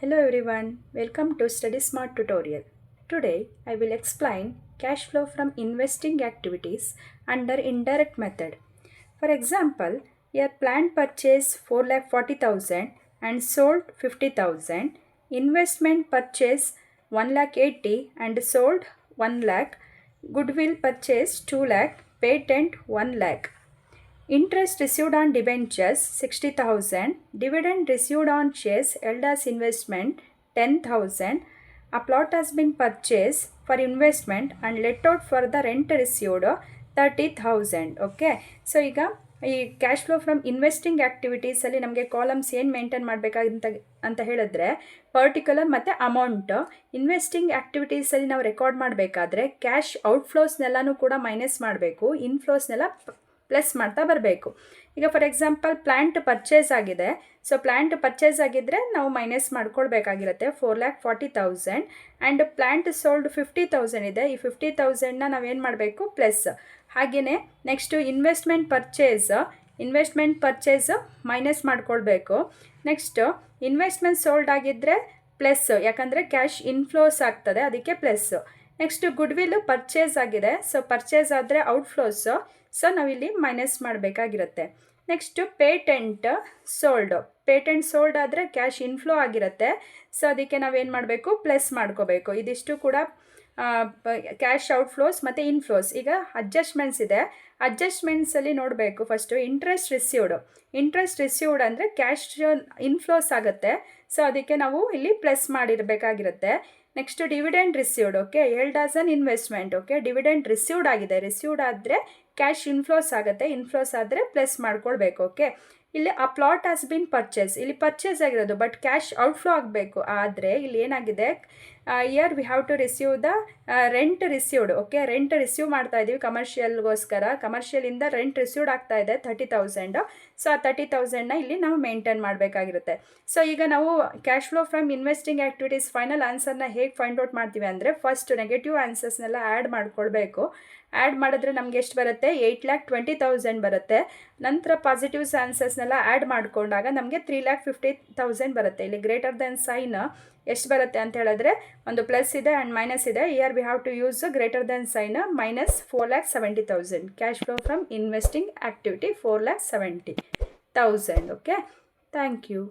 Hello everyone, welcome to Study Smart tutorial. Today I will explain cash flow from investing activities under indirect method. For example, a plant purchase 4,40,000 and sold 50,000, investment purchase 1,80,000 and sold 1 lakh, goodwill purchase 2 lakh, patent 1 lakh. Interest received on debentures 60,000, dividend received on shares held as investment 10,000. A plot has been purchased for investment and let out for the rent received 30,000. Okay so ಈಗ ಈ cash flow from investing ಆ್ಯಕ್ಟಿವಿಟೀಸಲ್ಲಿ ನಮಗೆ columns ಏನು maintain ಮಾಡಬೇಕಾಗಂತ ಅಂತ ಹೇಳಿದ್ರೆ particular ಮತ್ತು amount investing ಆ್ಯಕ್ಟಿವಿಟೀಸಲ್ಲಿ ನಾವು record ಮಾಡಬೇಕಾದ್ರೆ cash ಔಟ್ಫ್ಲೋಸ್ನೆಲ್ಲನೂ ಕೂಡ ಮೈನಸ್ ಮಾಡಬೇಕು, ಇನ್ಫ್ಲೋಸ್ನೆಲ್ಲ ಪ್ಲಸ್ ಮಾಡ್ತಾ ಬರಬೇಕು. ಈಗ ಫಾರ್ ಎಕ್ಸಾಂಪಲ್ ಪ್ಲ್ಯಾಂಟ್ ಪರ್ಚೇಸ್ ಆಗಿದೆ. ಸೊ ಪ್ಲ್ಯಾಂಟ್ ಪರ್ಚೇಸ್ ಆಗಿದ್ದರೆ ನಾವು ಮೈನಸ್ ಮಾಡ್ಕೊಳ್ಬೇಕಾಗಿರುತ್ತೆ 4,40,000 ಆ್ಯಂಡ್ ಪ್ಲ್ಯಾಂಟ್ ಸೋಲ್ಡ್ 50,000 ಇದೆ. ಈ 50,000ನ ನಾವೇನು ಮಾಡಬೇಕು ಪ್ಲಸ್. ಹಾಗೆಯೇ ನೆಕ್ಸ್ಟು ಇನ್ವೆಸ್ಟ್ಮೆಂಟ್ ಪರ್ಚೇಸ್ ಮೈನಸ್ ಮಾಡ್ಕೊಳ್ಬೇಕು. ನೆಕ್ಸ್ಟು ಇನ್ವೆಸ್ಟ್ಮೆಂಟ್ ಸೋಲ್ಡ್ ಆಗಿದ್ದರೆ ಪ್ಲಸ್, ಯಾಕಂದರೆ ಕ್ಯಾಶ್ ಇನ್ಫ್ಲೋಸ್ ಆಗ್ತದೆ, ಅದಕ್ಕೆ ಪ್ಲಸ್ಸು. ನೆಕ್ಸ್ಟು ಗುಡ್ವಿಲ್ ಪರ್ಚೇಸ್ ಆಗಿದೆ. ಸೊ ಪರ್ಚೇಸ್ ಆದರೆ ಔಟ್ಫ್ಲೋಸು, ಸೊ ನಾವಿಲ್ಲಿ ಮೈನಸ್ ಮಾಡಬೇಕಾಗಿರುತ್ತೆ. ನೆಕ್ಸ್ಟು ಪೇಟೆಂಟ್ ಸೋಲ್ಡ್ ಆದರೆ ಕ್ಯಾಶ್ ಇನ್ಫ್ಲೋ ಆಗಿರುತ್ತೆ. ಸೊ ಅದಕ್ಕೆ ನಾವೇನು ಮಾಡಬೇಕು ಪ್ಲಸ್ ಮಾಡ್ಕೋಬೇಕು. ಇದಿಷ್ಟು ಕೂಡ ಕ್ಯಾಶ್ ಔಟ್ಫ್ಲೋಸ್ ಮತ್ತು ಇನ್ಫ್ಲೋಸ್. ಈಗ ಅಡ್ಜಸ್ಟ್ಮೆಂಟ್ಸ್ ಇದೆ. ಅಡ್ಜಸ್ಟ್ಮೆಂಟ್ಸಲ್ಲಿ ನೋಡಬೇಕು ಫಸ್ಟು ಇಂಟ್ರೆಸ್ಟ್ ರಿಸೀವ್ಡ್ ಅಂದರೆ ಕ್ಯಾಶ್ ಇನ್ಫ್ಲೋಸ್ ಆಗುತ್ತೆ. ಸೊ ಅದಕ್ಕೆ ನಾವು ಇಲ್ಲಿ ಪ್ಲಸ್ ಮಾಡಿರಬೇಕಾಗಿರುತ್ತೆ. Next dividend received, okay, held as an investment. Okay, dividend received ಆಗಿದೆ. ರಿಸೀವ್ಡ್ ಆದರೆ ಕ್ಯಾಶ್ ಇನ್ಫ್ಲೋಸ್ ಆಗುತ್ತೆ, ಇನ್ಫ್ಲೋಸ್ ಆದರೆ ಪ್ಲಸ್ ಮಾಡ್ಕೊಳ್ಬೇಕು. ಓಕೆ, ಇಲ್ಲಿ ಆ ಪ್ಲಾಟ್ ಹ್ಯಾಸ್ ಬಿನ್ ಪರ್ಚೇಸ್, ಇಲ್ಲಿ ಪರ್ಚೇಸ್ ಆಗಿರೋದು ಬಟ್ ಕ್ಯಾಶ್ ಔಟ್ಫ್ಲೋ ಆಗಬೇಕು. ಆದರೆ ಇಲ್ಲಿ ಏನಾಗಿದೆ, year we have to receive the rent received. Okay, rent receive ಮಾಡ್ತಾ ಇದ್ದೀವಿ ಕಮರ್ಷಿಯಲ್ಗೋಸ್ಕರ. ಕಮರ್ಷಿಯಲಿಂದ ರೆಂಟ್ ರಿಸೀವ್ಡ್ ಆಗ್ತಾ ಇದೆ 30,000. ಸೊ ಆ 30,000ನ ಇಲ್ಲಿ ನಾವು ಮೇಂಟೈನ್ ಮಾಡಬೇಕಾಗಿರುತ್ತೆ. ಸೊ ಈಗ ನಾವು cash flow from investing activities final ಆನ್ಸರ್ನ ಹೇಗೆ ಫೈಂಡ್ ಔಟ್ ಮಾಡ್ತೀವಿ ಅಂದರೆ ಫಸ್ಟ್ ನೆಗೆಟಿವ್ ಆನ್ಸರ್ಸ್ನೆಲ್ಲ ಆ್ಯಡ್ ಮಾಡ್ಕೊಳ್ಬೇಕು. ಆ್ಯಡ್ ಮಾಡಿದ್ರೆ ನಮ್ಗೆ ಎಷ್ಟು ಬರುತ್ತೆ 8,20,000 ಬರುತ್ತೆ. ನಂತರ ಪಾಸಿಟಿವ್ಸ್ ಆನ್ಸರ್ಸ್ನೆಲ್ಲ ಆ್ಯಡ್ ಮಾಡಿಕೊಂಡಾಗ ನಮಗೆ 3,50,000 ಬರುತ್ತೆ. ಇಲ್ಲಿ ಗ್ರೇಟರ್ ದೆನ್ ಸೈನ್ ಎಷ್ಟು ಬರುತ್ತೆ ಅಂತ ಹೇಳಿದ್ರೆ ಒಂದು ಪ್ಲಸ್ ಇದೆ ಆ್ಯಂಡ್ ಮೈನಸ್ ಇದೆ. Here we have to use greater than sign minus 4,70,000. Cash flow from investing activity 4,70,000. Okay, thank you.